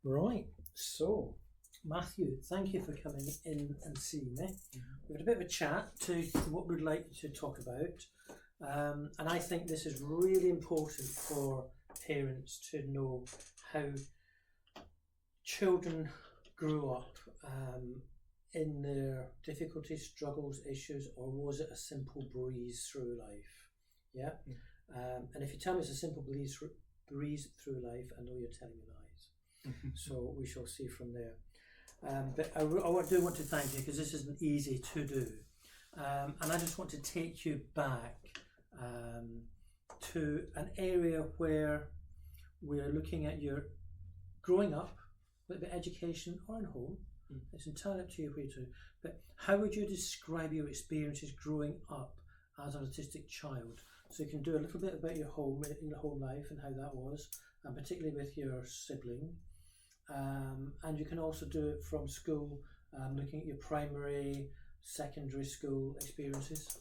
Right, so Matthew, thank you for coming in and seeing me. We've had a bit of a chat to what we'd like to talk about, and I think this is really important for parents to know how children grew up in their difficulties, struggles, issues, or was it a simple breeze through life? Yeah, and if you tell me it's a simple breeze through life, I know you're telling me lies. So we shall see from there. But I do want to thank you because this isn't easy to do. And I just want to take you back to an area where we're looking at your growing up, whether it be education or in home. It's entirely up to you where to. But how would you describe your experiences growing up as an autistic child? So you can do a little bit about your home life and how that was, and particularly with your sibling. And you can also do it from school, looking at your primary, secondary school experiences.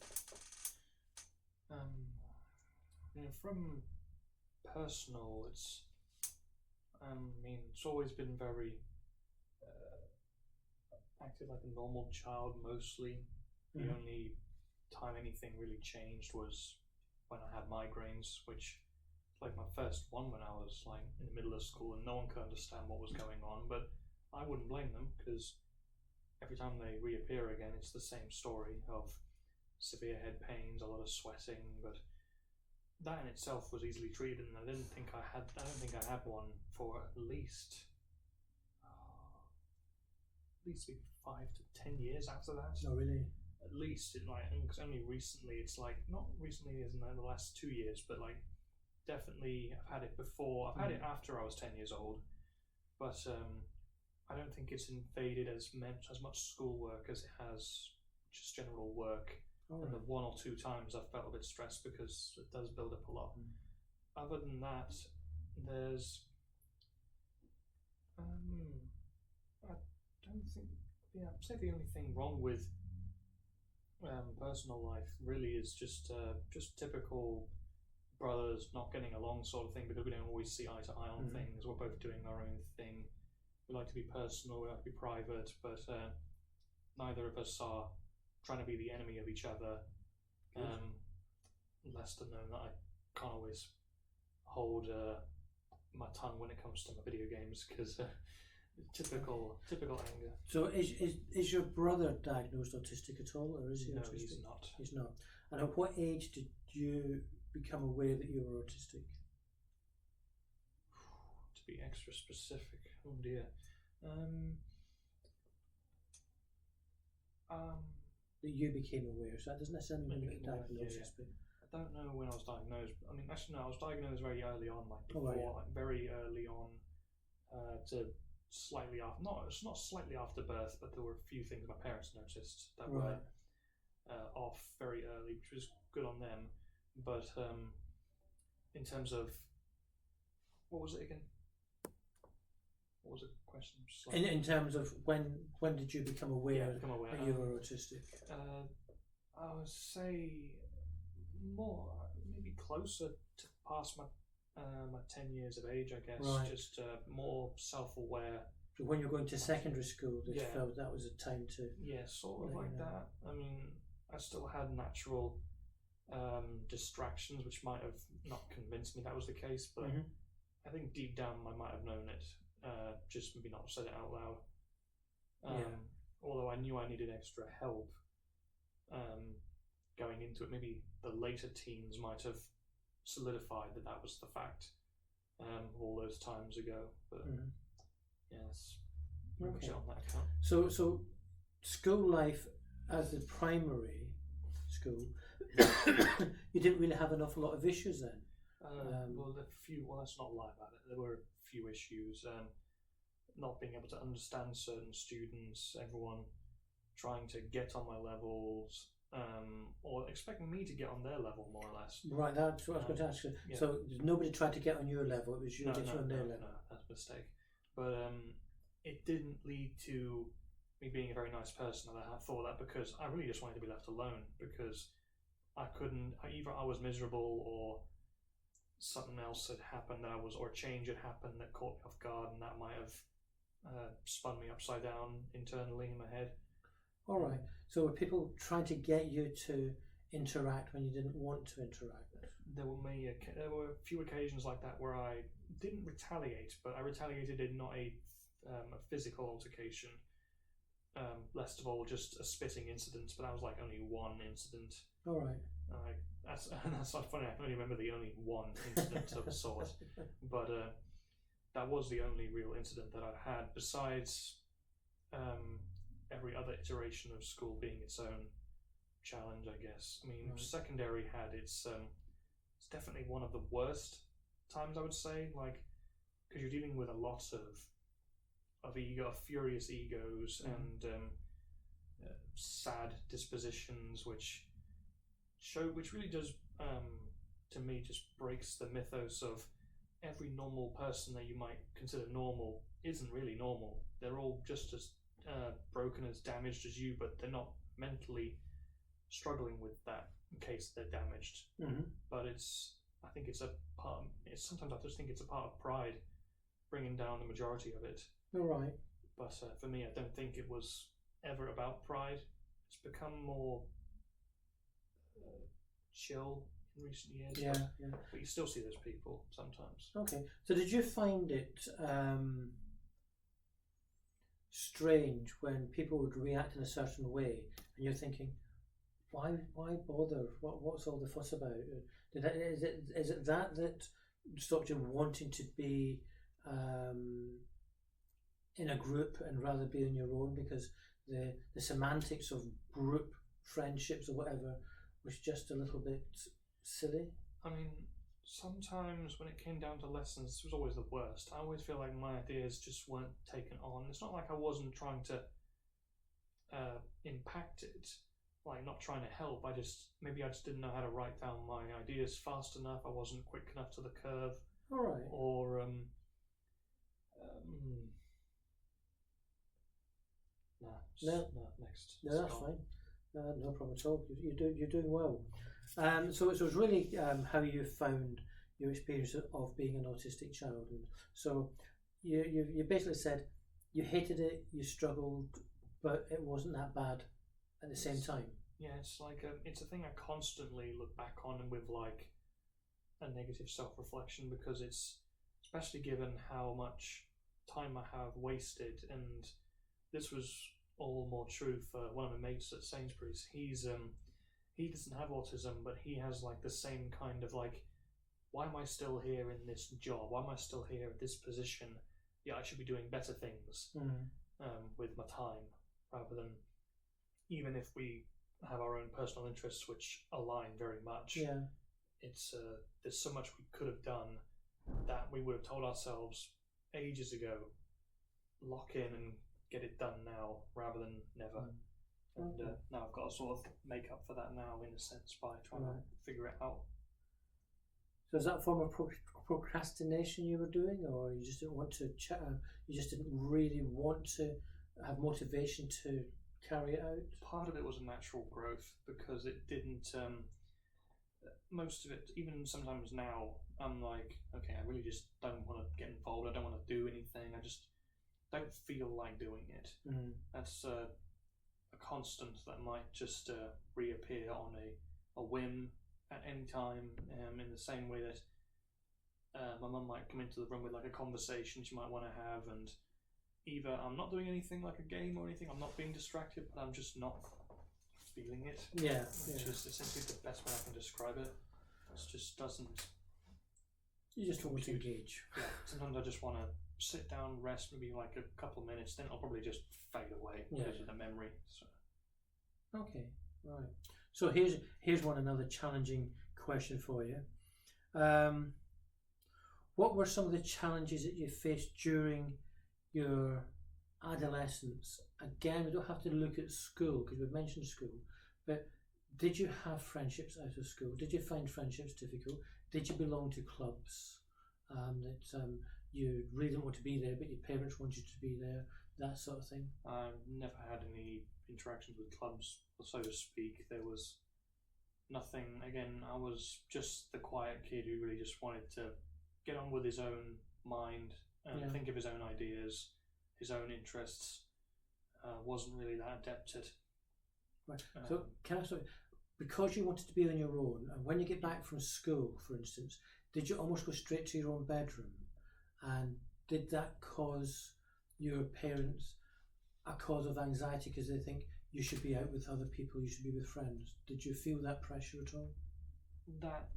From personal, it's always been very acted like a normal child mostly. The only time anything really changed was when I had migraines, which like my first one when I was like in the middle of school and no one could understand what was going on, but I wouldn't blame them because every time they reappear again it's the same story of severe head pains, a lot of sweating, but that in itself was easily treated, and I don't think I had one for at least 5 to 10 years after that. No, really? At least, because only recently, it's like, not recently as in the last 2 years, but like definitely I've had it before. I've had it after I was 10 years old, but I don't think it's invaded as much schoolwork as it has just general work. And the 1 or 2 times I've felt a bit stressed because it does build up a lot. Other than that, there's I don't think, I'd say the only thing wrong with personal life really is just typical brothers not getting along sort of thing, because we don't always see eye to eye on things. We're both doing our own thing. We like to be personal, we like to be private, but neither of us are trying to be the enemy of each other. Less to know that I can't always hold my tongue when it comes to my video games, because typical anger. So is your brother diagnosed autistic at all, or is he? No, autistic? he's not. He's not. And at what age did you become aware that you were autistic? To be extra specific, oh dear. That you became aware, so that doesn't necessarily mean you got diagnosis. Yeah. I don't know when I was diagnosed. I mean, actually, no, I was diagnosed very early on, very early on, to slightly after. It's not slightly after birth, but there were a few things my parents noticed that were off very early, which was good on them. But in terms of, what was it again? What was the question? In terms of when did you become aware that you were autistic? I would say more, maybe closer to past my 10 years of age, I guess. Right. Just more self-aware. So when you're going to secondary school, you felt that was a time to... Yeah, sort of like that. I mean, I still had natural distractions, which might have not convinced me that was the case, but I think deep down I might have known it, just maybe not said it out loud. Although I knew I needed extra help going into it. Maybe the later teens might have solidified that was the fact all those times ago. But yes, okay. On that account. So school life as the primary school, you didn't really have an awful lot of issues then. Well, let's not lie about it. There were a few issues. Not being able to understand certain students, everyone trying to get on my levels, or expecting me to get on their level, more or less. Right, that's what I was going to ask you. Yeah. So nobody tried to get on your level, it was you getting on their level? No, that's a mistake. But it didn't lead to me being a very nice person. I thought that because I really just wanted to be left alone, because I couldn't, either I was miserable or something else had happened or a change had happened that caught me off guard, and that might have spun me upside down internally in my head. All right. So were people trying to get you to interact when you didn't want to interact? There were a few occasions like that where I didn't retaliate, but I retaliated in not a physical altercation. Least of all, just a spitting incident, but that was like only one incident. All right. That's not funny. I can only remember the only one incident of a sort, but that was the only real incident that I've had. Besides, every other iteration of school being its own challenge, I guess. I mean, Right. secondary had it's definitely one of the worst times, I would say, like, because you're dealing with a lot of furious egos and sad dispositions, which really does, to me, just breaks the mythos of every normal person that you might consider normal isn't really normal. They're all just as broken, as damaged as you, but they're not mentally struggling with that in case they're damaged. Mm-hmm. But I think it's a part. Sometimes I just think it's a part of pride, bringing down the majority of it. All right. But for me, I don't think it was ever about pride. It's become more chill in recent years. Yeah, But you still see those people sometimes. Okay. So did you find it strange when people would react in a certain way, and you're thinking, why bother? What's all the fuss about? Is it that stopped you wanting to be in a group and rather be on your own, because the semantics of group friendships or whatever was just a little bit silly? I mean, sometimes when it came down to lessons, this was always the worst. I always feel like my ideas just weren't taken on. It's not like I wasn't trying to impact it, like not trying to help. Maybe I just didn't know how to write down my ideas fast enough. I wasn't quick enough to the curve. All right. Or next. No, that's fine. No problem at all. You're doing well. So it was really how you found your experience of being an autistic child, and so you basically said you hated it, you struggled, but it wasn't that bad at the same time. Yeah, it's like it's a thing I constantly look back on with like a negative self-reflection, because it's, especially given how much time I have wasted, and this was all more true for one of my mates at Sainsbury's. He doesn't have autism, but he has like the same kind of like, why am I still here in this job? Why am I still here at this position? Yeah, I should be doing better things with my time, rather than, even if we have our own personal interests which align very much. Yeah. It's there's so much we could have done that we would have told ourselves ages ago, lock in and get it done now rather than never. And now I've got to sort of make up for that now, in a sense, by trying to figure it out. So is that a form of procrastination you were doing, or you just didn't want to you just didn't really want to have motivation to carry it out? Part of it was a natural growth, because it didn't. Most of it, even sometimes now, I'm like, okay, I really just don't want to get involved. I don't want to do anything. I just don't feel like doing it. That's a constant that might just reappear on a whim at any time, in the same way that my mum might come into the room with like a conversation she might want to have, and either I'm not doing anything like a game or anything, I'm not being distracted, but I'm just not feeling it. Yeah. Which is essentially the best way I can describe it. It just doesn't. You just don't want to engage. Yeah. Sometimes I just want to sit down, rest, maybe like a couple of minutes, then I'll probably just fade away because of the memory. So. Okay, right. So here's another challenging question for you. What were some of the challenges that you faced during your adolescence? Again, we don't have to look at school, because we've mentioned school, but did you have friendships out of school? Did you find friendships difficult? Did you belong to clubs that you really didn't want to be there, but your parents wanted you to be there, that sort of thing? I've never had any interactions with clubs, so to speak. There was nothing. Again, I was just the quiet kid who really just wanted to get on with his own mind and think of his own ideas, his own interests. Wasn't really that adept at. Right. So can I start? Because you wanted to be on your own, and when you get back from school, for instance, did you almost go straight to your own bedroom? And did that cause your parents a cause of anxiety because they think you should be out with other people, you should be with friends? Did you feel that pressure at all? That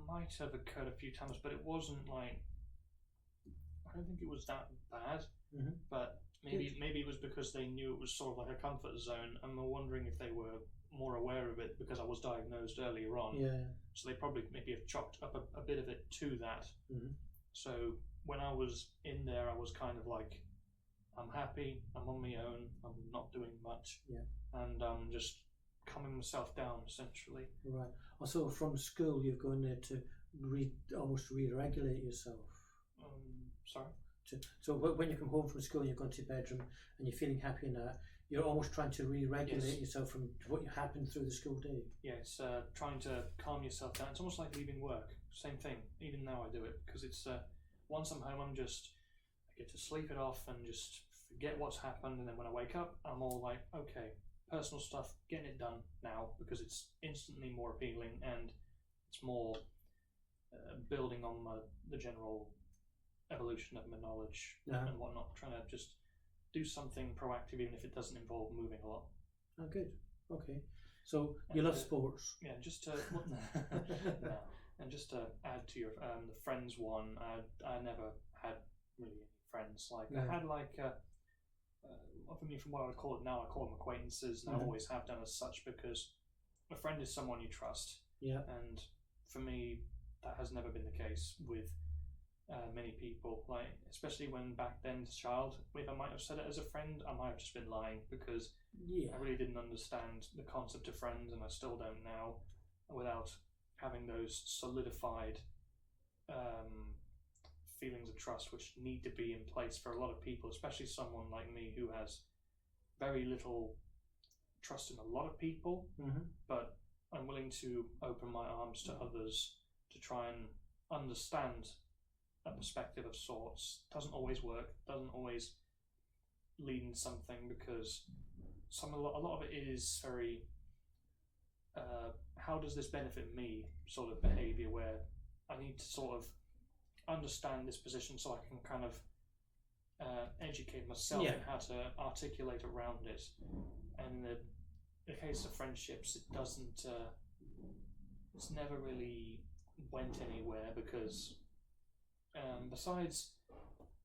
might have occurred a few times, but it wasn't like, I don't think it was that bad. Mm-hmm. But maybe it was because they knew it was sort of like a comfort zone, and we're wondering if they were more aware of it because I was diagnosed earlier on. Yeah. So they probably maybe have chopped up a bit of it to that. Mm-hmm. So when I was in there, I was kind of like, I'm happy, I'm on my own, I'm not doing much, and I'm just calming myself down essentially. Right. Also, from school, you've gone there to almost re-regulate yourself. Sorry. So when you come home from school and you've gone to your bedroom and you're feeling happy in that, you're almost trying to re-regulate yourself from what happened through the school day. Yeah, it's trying to calm yourself down. It's almost like leaving work. Same thing. Even now I do it because it's once I'm home, I get to sleep it off and just forget what's happened. And then when I wake up, I'm all like, okay, personal stuff, getting it done now because it's instantly more appealing and it's more building on the general evolution of my knowledge and whatnot, trying to just do something proactive even if it doesn't involve moving a lot. Oh, good. Okay. So you love sports? Yeah, just to no. And just to add to your the friends one, I never had really any friends. Like I had like for me, from what I would call it now, I call them acquaintances, and I always have done as such because a friend is someone you trust. Yeah. And for me, that has never been the case with many people, like especially when back then as a child, if I might have said it as a friend, I might have just been lying because I really didn't understand the concept of friends, and I still don't now, without having those solidified feelings of trust which need to be in place for a lot of people, especially someone like me who has very little trust in a lot of people, but I'm willing to open my arms to others to try and understand a perspective of sorts. Doesn't always work, doesn't always lead in something because a lot of it is very how does this benefit me sort of behaviour, where I need to sort of understand this position so I can kind of educate myself in how to articulate around it. And in the case of friendships, it doesn't it's never really went anywhere because besides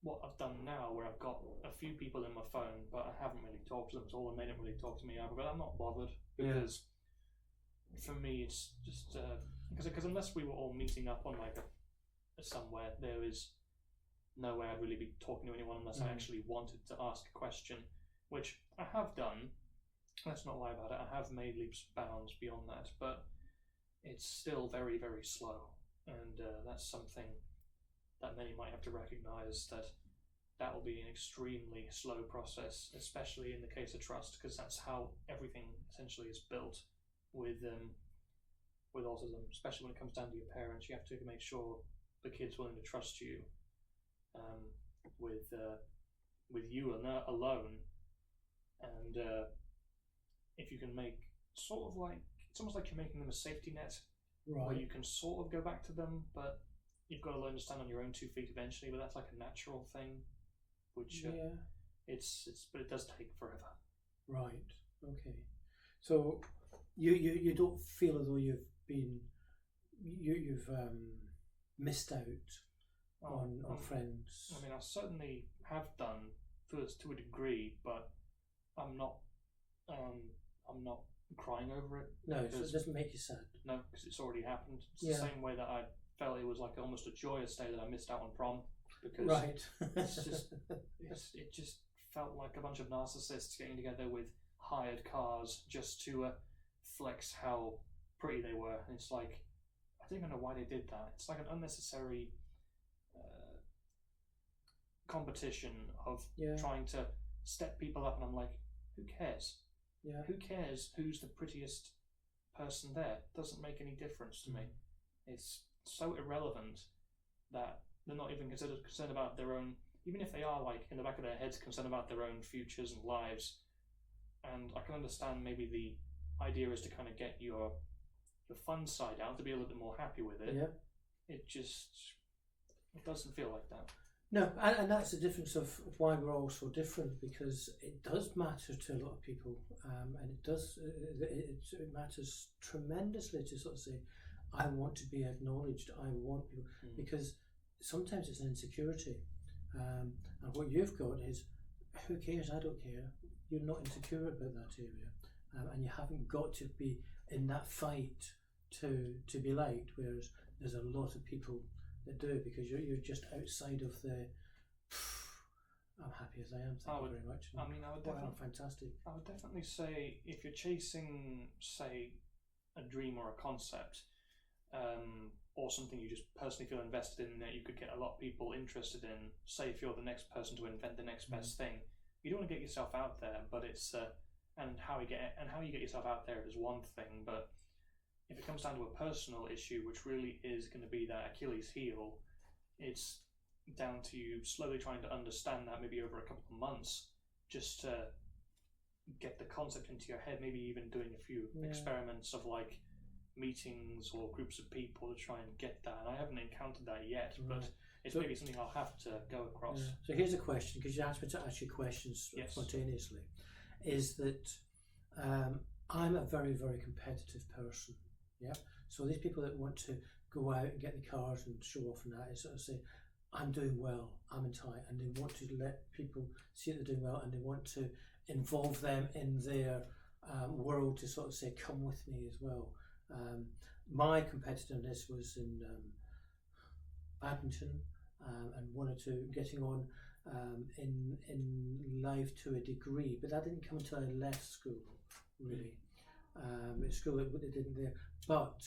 what I've done now, where I've got a few people in my phone, but I haven't really talked to them at all, and they don't really talk to me either. But I'm not bothered because for me, it's just because unless we were all meeting up on like somewhere, there is no way I'd really be talking to anyone unless I actually wanted to ask a question, which I have done. Let's not lie about it. I have made leaps and bounds beyond that, but it's still very, very slow, and that's something that many might have to recognise, that will be an extremely slow process, especially in the case of trust, because that's how everything essentially is built with autism, especially when it comes down to your parents. You have to make sure the kid's willing to trust you with you alone, and if you can make sort of like, it's almost like you're making them a safety net, where you can sort of go back to them, but you've got to learn to stand on your own 2 feet eventually. But that's like a natural thing, which but it does take forever. Right. Okay. So you don't feel as though you've missed out on friends? I mean, I certainly have done to a degree, but I'm not crying over it. No, so it doesn't make you sad. No, because it's already happened. It's the same way that I felt it was like almost a joyous day that I missed out on prom, because it just felt like a bunch of narcissists getting together with hired cars just to flex how pretty they were. And it's like, I don't even know why they did that. It's like an unnecessary competition of trying to step people up, and I'm like, who cares? Who cares who's the prettiest person there doesn't make any difference to me. It's so irrelevant that they're not even concerned about their own, even if they are like in the back of their heads concerned about their own futures and lives. And I can understand maybe the idea is to kind of get your fun side out, to be a little bit more happy with it. Yeah. It doesn't feel like that. No, and that's the difference of why we're all so different, because it does matter to a lot of people, and it matters tremendously to sort of say, I want to be acknowledged, I want people, because sometimes it's an insecurity, and what you've got is, who cares, I don't care, you're not insecure about that area, and you haven't got to be in that fight to be liked, whereas there's a lot of people that do, because you're just outside of the I'm happy as I am, thank you very much. I mean, I would definitely, fantastic. I would definitely say if you're chasing, say, a dream or a concept, or something you just personally feel invested in that you could get a lot of people interested in, say if you're the next person to invent the next best thing, you don't want to get yourself out there, but it's and how you get yourself out there is one thing, but if it comes down to a personal issue, which really is going to be that Achilles heel, it's down to you slowly trying to understand that, maybe over a couple of months, just to get the concept into your head, maybe even doing a few experiments of like meetings or groups of people to try and get that. And I haven't encountered that yet, but it's maybe something I'll have to go across. So here's a question, because you asked me to ask you questions spontaneously, is that I'm a very, very competitive person. Yeah. So these people that want to go out and get the cars and show off and that, is sort of say, I'm doing well, I'm in tight, and they want to let people see that they're doing well, and they want to involve them in their world to sort of say, come with me as well. My competitiveness was in badminton, and wanted to getting on in life to a degree, but that didn't come until I left school, really. At school it didn't there, but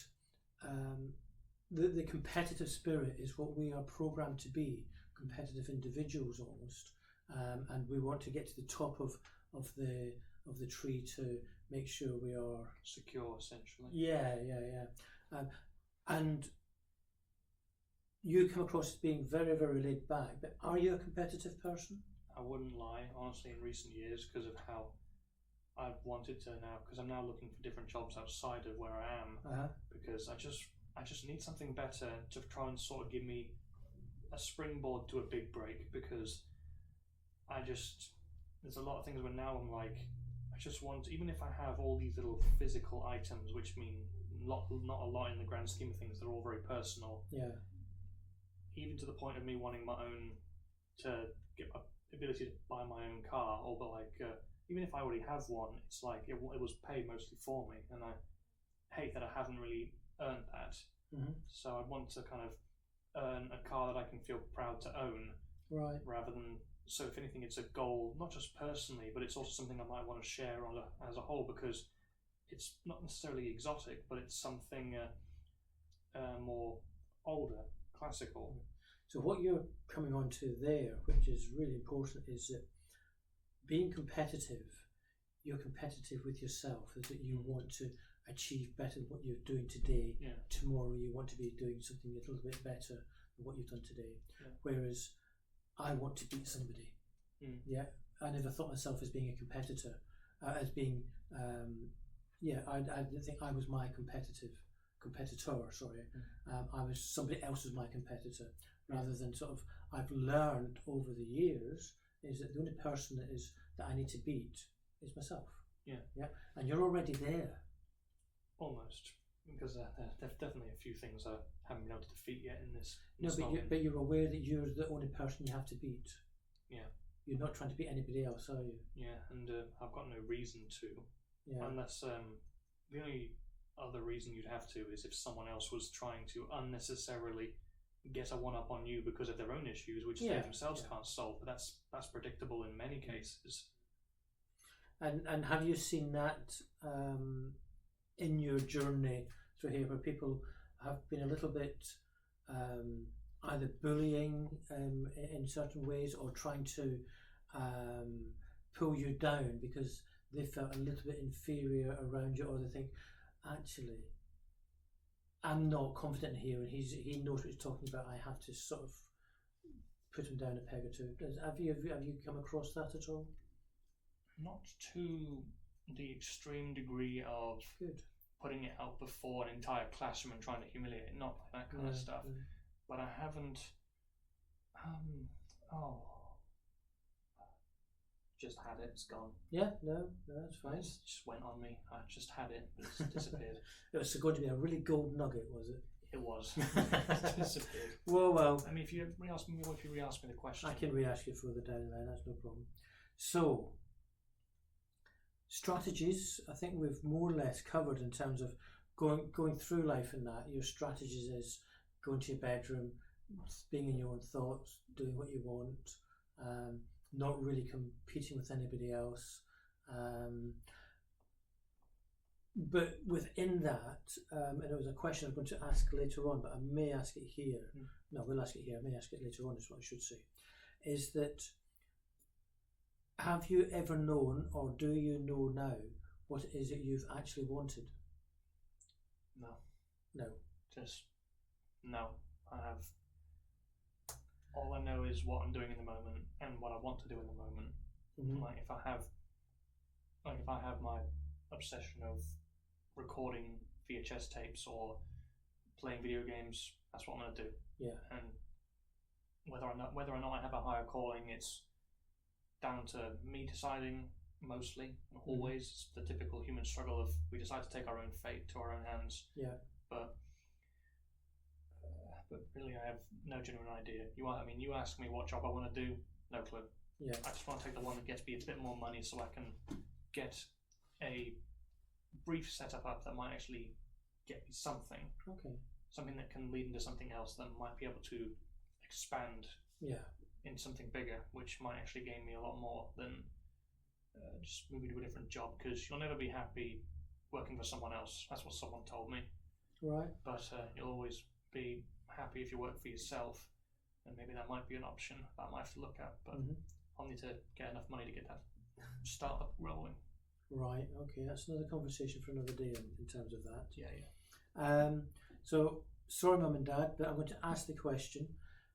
the competitive spirit is what we are programmed to be, competitive individuals almost, and we want to get to the top of the tree to make sure we are secure, essentially. Yeah. And you come across as being very, very laid back, but are you a competitive person? I wouldn't lie, honestly, in recent years, because of how I've wanted to now, because I'm now looking for different jobs outside of where I am, because I just need something better to try and sort of give me a springboard to a big break, because there's a lot of things where now I'm like, I just want, even if I have all these little physical items, which mean not a lot in the grand scheme of things, they're all very personal. Yeah. Even to the point of me wanting my own, to get my ability to buy my own car, or but like, even if I already have one, it's like it was paid mostly for me, and I hate that I haven't really earned that. So I want to kind of earn a car that I can feel proud to own, right? Rather than, so if anything, it's a goal, not just personally, but it's also something I might want to share as a whole, because it's not necessarily exotic, but it's something more older, classical. So what you're coming on to there, which is really important, is that being competitive, you're competitive with yourself, is that you want to achieve better than what you're doing today. Tomorrow you want to be doing something a little bit better than what you've done today. Whereas I want to beat somebody. I never thought myself as being a competitor, as being I didn't think I was my competitor. I was somebody else's my competitor, rather than sort of, I've learned over the years is that the only person that I need to beat is myself. And you're already there. Almost, because there's definitely a few things I haven't been able to defeat yet in this. But you're aware that you're the only person you have to beat. You're not trying to beat anybody else, are you? And I've got no reason to, unless the only other reason you'd have to is if someone else was trying to unnecessarily get a one-up on you because of their own issues, which they themselves can't solve. But that's predictable in many cases. And have you seen that in your journey through here, where people have been a little bit either bullying in certain ways, or trying to pull you down because they felt a little bit inferior around you, or they think actually, I'm not confident in here, and he knows what he's talking about. I have to sort of put him down a peg or two. Have you come across that at all? Not to the extreme degree of Good. putting it out before an entire classroom and trying to humiliate it, not like that kind of stuff. No. But I haven't. Just had it. It's gone. Yeah, no, that's fine. It just went on me. I just had it. It's disappeared. It was going to be a really gold nugget, was it? It was. It disappeared. Well. I mean, if you re-ask me the question, I can re-ask you further down the line. That's no problem. So, strategies. I think we've more or less covered in terms of going through life in that. Your strategies is going to your bedroom, being in your own thoughts, doing what you want. Not really competing with anybody else. But within that, and it was a question I'm going to ask later on, but I may ask it here. No, we'll ask it here. I may ask it later on, is what I should say. Is that, have you ever known, or do you know now, what it is that you've actually wanted? No. Just no. I have. All I know is what I'm doing in the moment and what I want to do in the moment. Mm-hmm. Like if I have my obsession of recording VHS tapes or playing video games, that's what I'm going to do. Yeah. And whether or not I have a higher calling, it's down to me deciding mostly. Always, it's the typical human struggle of we decide to take our own fate to our own hands. Yeah. But really, I have no genuine idea. You ask me what job I want to do, no clue. Yeah. I just want to take the one that gets me a bit more money so I can get a brief setup up that might actually get me something. Okay. Something that can lead into something else that might be able to expand in something bigger, which might actually gain me a lot more than just moving to a different job, because you'll never be happy working for someone else. That's what someone told me. Right. But you'll always be happy if you work for yourself, and maybe that might be an option that I might have to look at, but I'll need to get enough money to get that startup rolling. Right, okay, that's another conversation for another day in terms of that. Yeah. So, sorry Mum and Dad, but I'm going to ask the question,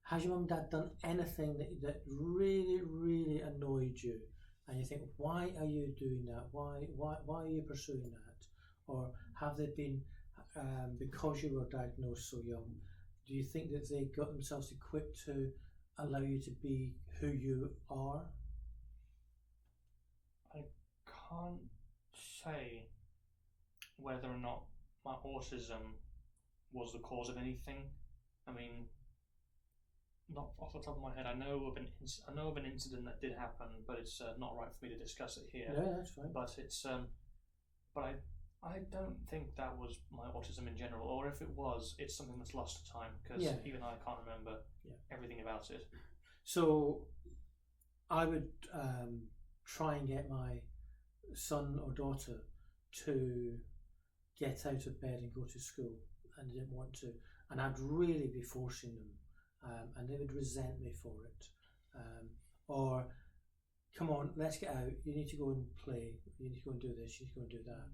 has your Mum and Dad done anything that really, really annoyed you, and you think, why are you doing that, why are you pursuing that, or have they been, because you were diagnosed so young, do you think that they got themselves equipped to allow you to be who you are? I can't say whether or not my autism was the cause of anything. I mean, not off the top of my head. I know of an incident that did happen, but it's not right for me to discuss it here. Yeah, that's fine. But it's I don't think that was my autism in general, or if it was, it's something that's lost to time, because even I can't remember everything about it. So I would try and get my son or daughter to get out of bed and go to school, and they didn't want to, and I'd really be forcing them, and they would resent me for it, or come on, let's get out, you need to go and play, you need to go and do this, you need to go and do that.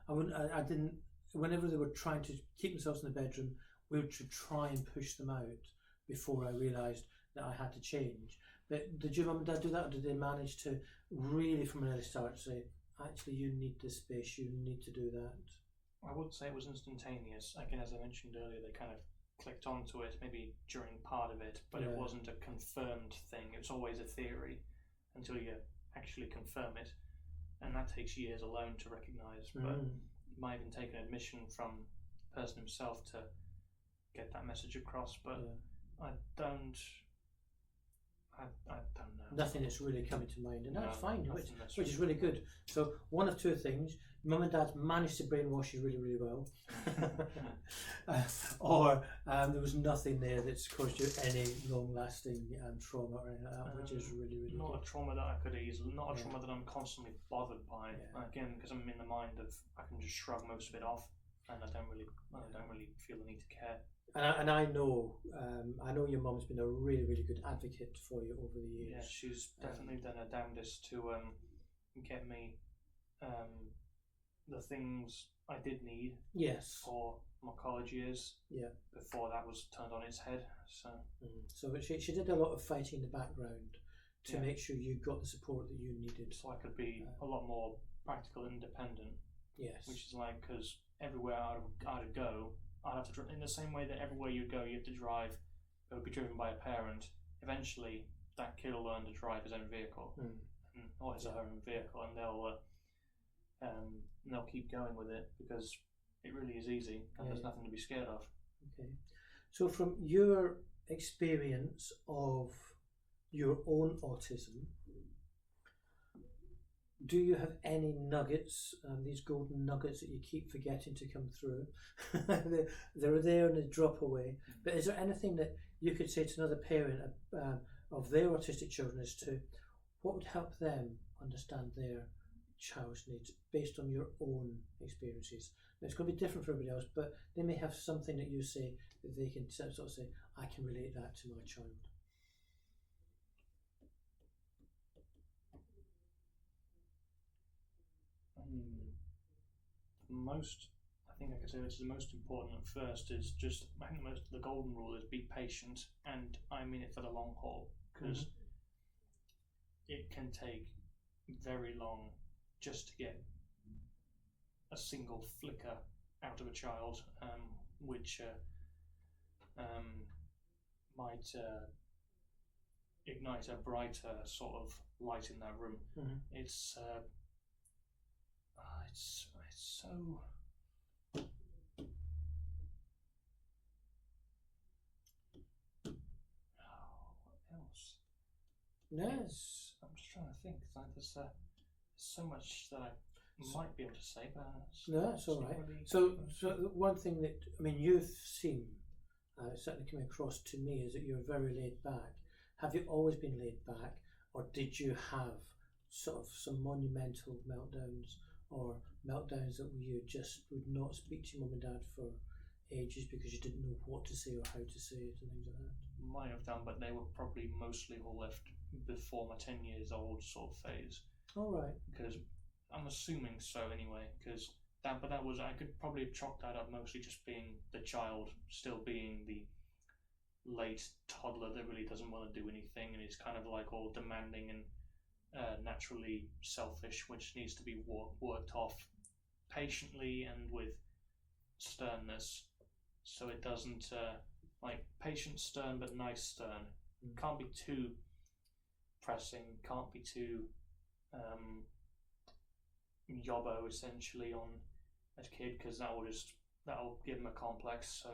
I didn't, whenever they were trying to keep themselves in the bedroom, we would try and push them out before I realised that I had to change. But did your mum and dad do that, or did they manage to really from an early start say, actually you need this space, you need to do that? I would say it was instantaneous. Again, as I mentioned earlier, they kind of clicked onto it maybe during part of it, but it wasn't a confirmed thing. It was always a theory until you actually confirm it. And that takes years alone to recognise, but it might even take an admission from the person himself to get that message across. But I don't know. Nothing that's really coming to mind, and that's fine, which is really good. good. So one of two things: Mum and Dad managed to brainwash you really, really well, or there was nothing there that's caused you any long-lasting trauma or anything like that, which is really, really not good. A trauma that I could easily, not a trauma that I'm constantly bothered by. Again, because I'm in the mind of I can just shrug most of it off, and I don't really feel the need to care. And I know your mum's been a really, really good advocate for you over the years. Yeah, she's definitely done her damnedest to get me the things I did need Yes. for my college years. Yeah. Before that was turned on its head. So. So she did a lot of fighting in the background to Yeah. make sure you got the support that you needed. So I could be a lot more practical and independent. Yes. Which is like, because everywhere I'd go, I'd have to, in the same way that everywhere you go, you have to drive, it would be driven by a parent. Eventually, that kid will learn to drive his own vehicle, or his own vehicle, and they'll keep going with it because it really is easy and there's nothing to be scared of. Okay. So from your experience of your own autism, do you have any nuggets, these golden nuggets that you keep forgetting to come through? They're there and they drop away. But is there anything that you could say to another parent of their autistic children as to what would help them understand their child's needs based on your own experiences? Now, it's going to be different for everybody else, but they may have something that you say that they can sort of say, I can relate that to my child. I think I could say this is the most important at first is just, I think the golden rule is be patient, and I mean it for the long haul, because it can take very long just to get a single flicker out of a child, which might ignite a brighter sort of light in that room. It's so. What else? Yes. I'm just trying to think. Like there's so much that I might be able to say, but no, that's all right. Really so one thing that you've seen, certainly coming across to me, is that you're very laid back. Have you always been laid back, or did you have sort of some monumental meltdowns, or meltdowns that you just would not speak to your mum and dad for ages because you didn't know what to say or how to say it and things like that? Might have done, but they were probably mostly all left before my 10 years old sort of phase. All right. Because I'm assuming so anyway, because that was, I could probably chalk that up mostly just being the child, still being the late toddler that really doesn't want to do anything and is kind of like all demanding and naturally selfish, which needs to be worked off patiently and with sternness, so it doesn't like patient, stern, but nice stern. Can't be too pressing, can't be too yobbo essentially on a kid, because that'll give him a complex, so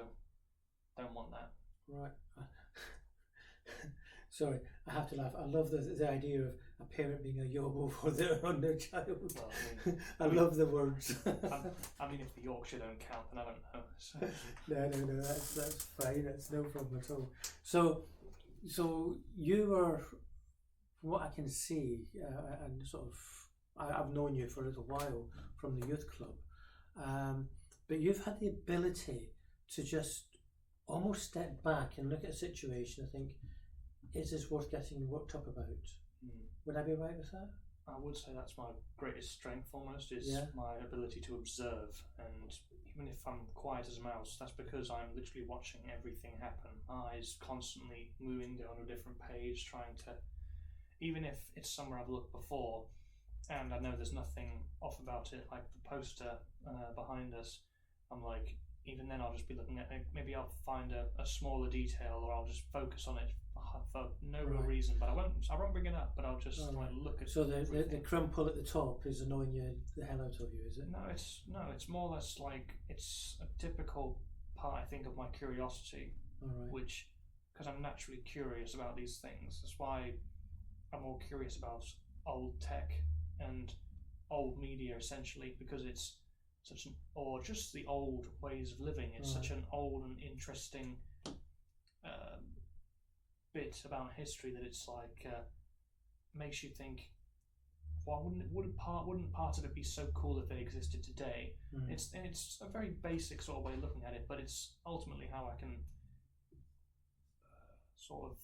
don't want that. Right. Sorry, I have to laugh. I love the idea of a parent being a yobbo for on their child. Well, I love the words. I mean, if the Yorkshire don't count, then I don't know. So. No, that's fine. That's no problem at all. So you were, from what I can see, and sort of, I've known you for a little while from the youth club, but you've had the ability to just almost step back and look at a situation and think, is this worth getting worked up about? Would I be right with that? I would say that's my greatest strength almost, is my ability to observe, and even if I'm quiet as a mouse, that's because I'm literally watching everything happen. Eyes constantly moving, going to a different page, trying to, even if it's somewhere I've looked before and I know there's nothing off about it, like the poster behind us, I'm like, even then I'll just be looking at it. Maybe I'll find a smaller detail, or I'll just focus on it for no real reason. But I won't bring it up. But I'll just look at. So the crumple at the top is annoying you the hell out of you, is it? No, it's more or less like it's a typical part, I think, of my curiosity. Which, because I'm naturally curious about these things. That's why I'm more curious about old tech and old media, essentially, because it's such an, or just the old ways of living. It's such an old and interesting bit about history that it's like makes you think, why wouldn't part of it be so cool if they existed today? It's a very basic sort of way of looking at it, but it's ultimately how I can sort of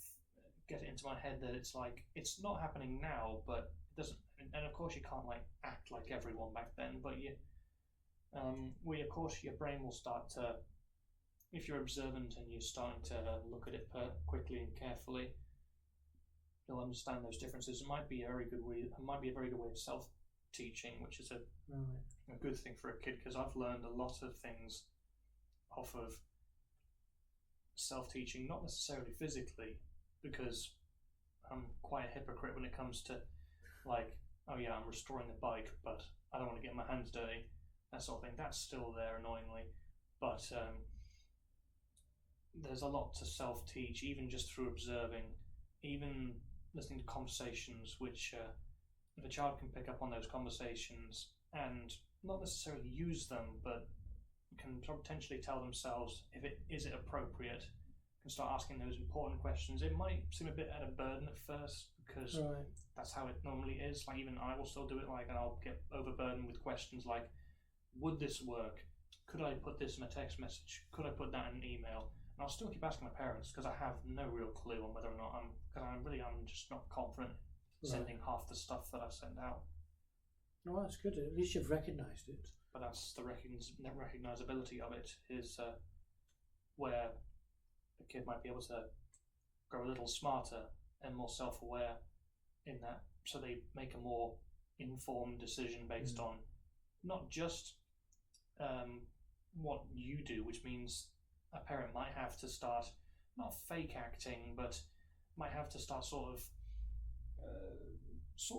get it into my head that it's like, it's not happening now, but it doesn't. And of course you can't like act like everyone back then, but of course, your brain will start to, if you're observant and you're starting to look at it quickly and carefully, you'll understand those differences. It might be a very good way. It might be a very good way of self-teaching, which is a good thing for a kid, because I've learned a lot of things off of self-teaching, not necessarily physically, because I'm quite a hypocrite when it comes to, like, oh yeah, I'm restoring the bike, but I don't want to get my hands dirty, that sort of thing. That's still there, annoyingly, but there's a lot to self-teach, even just through observing, even listening to conversations, which if a child can pick up on those conversations and not necessarily use them, but can potentially tell themselves if it is it appropriate, can start asking those important questions. It might seem a bit at a burden at first, because that's how it normally is. Like, even I will still do it, like, and I'll get overburdened with questions like, would this work? Could I put this in a text message? Could I put that in an email? And I'll still keep asking my parents, because I have no real clue on whether or not I'm just not confident sending half the stuff that I send out. No, that's good. At least you've recognised it. But that's the recognisability of it, is where the kid might be able to grow a little smarter and more self-aware in that, so they make a more informed decision based on not just what you do, which means a parent might have to start, not fake acting, but might have to start sort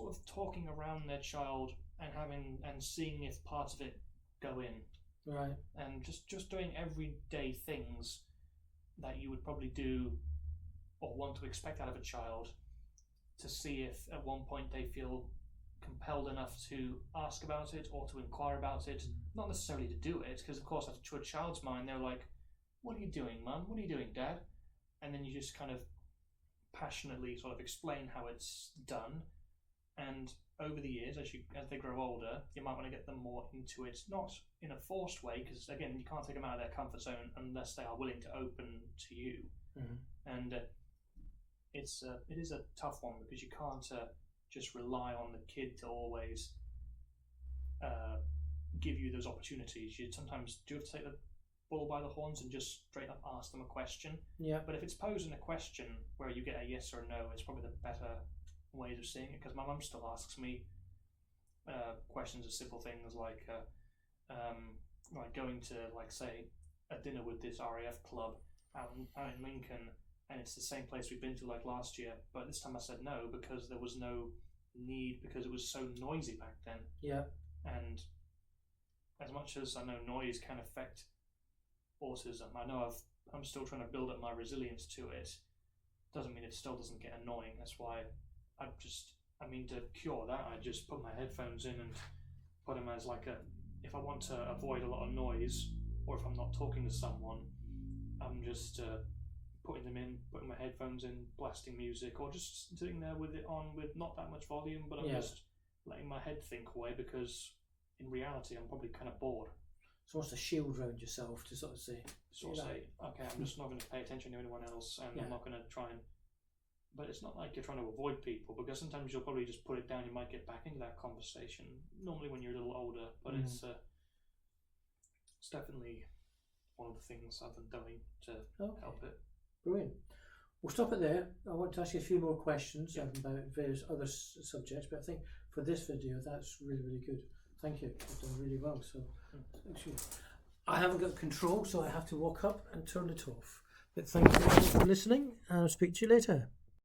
of talking around their child and seeing if part of it go in. Right. And just doing everyday things that you would probably do or want to expect out of a child, to see if at one point they feel compelled enough to ask about it or to inquire about it. Not necessarily to do it, because of course to a child's mind they're like, what are you doing, Mum? What are you doing, Dad? And then you just kind of passionately sort of explain how it's done. And over the years, as they grow older, you might want to get them more into it, not in a forced way, because again, you can't take them out of their comfort zone unless they are willing to open to you. And it is a tough one, because you can't just rely on the kid to always give you those opportunities. You sometimes do have to take the bull by the horns and just straight up ask them a question. Yeah. But if it's posing a question where you get a yes or a no, it's probably the better ways of seeing it, because my mum still asks me questions of simple things like going to, like, say, a dinner with this RAF club out in Lincoln, and it's the same place we've been to like last year, but this time I said no because there was no need, because it was so noisy back then. Yeah. And as much as I know noise can affect autism, I know I'm still trying to build up my resilience to it. Doesn't mean it still doesn't get annoying. That's why to cure that, I just put my headphones in and put them as like if I want to avoid a lot of noise, or if I'm not talking to someone, I'm just putting my headphones in, blasting music, or just sitting there with it on with not that much volume, but I'm just letting my head think away, because in reality I'm probably kind of bored. So what's the shield around yourself to sort of say, okay, I'm just not going to pay attention to anyone else, and I'm not going to try and. But it's not like you're trying to avoid people, because sometimes you'll probably just put it down. You might get back into that conversation, normally when you're a little older, but it's definitely one of the things I've been doing to help it. Brilliant. We'll stop it there. I want to ask you a few more questions about various other subjects, but I think for this video that's really, really good. Thank you. You've done really well. So actually, I haven't got control, so I have to walk up and turn it off. But thank you for listening, and I'll speak to you later.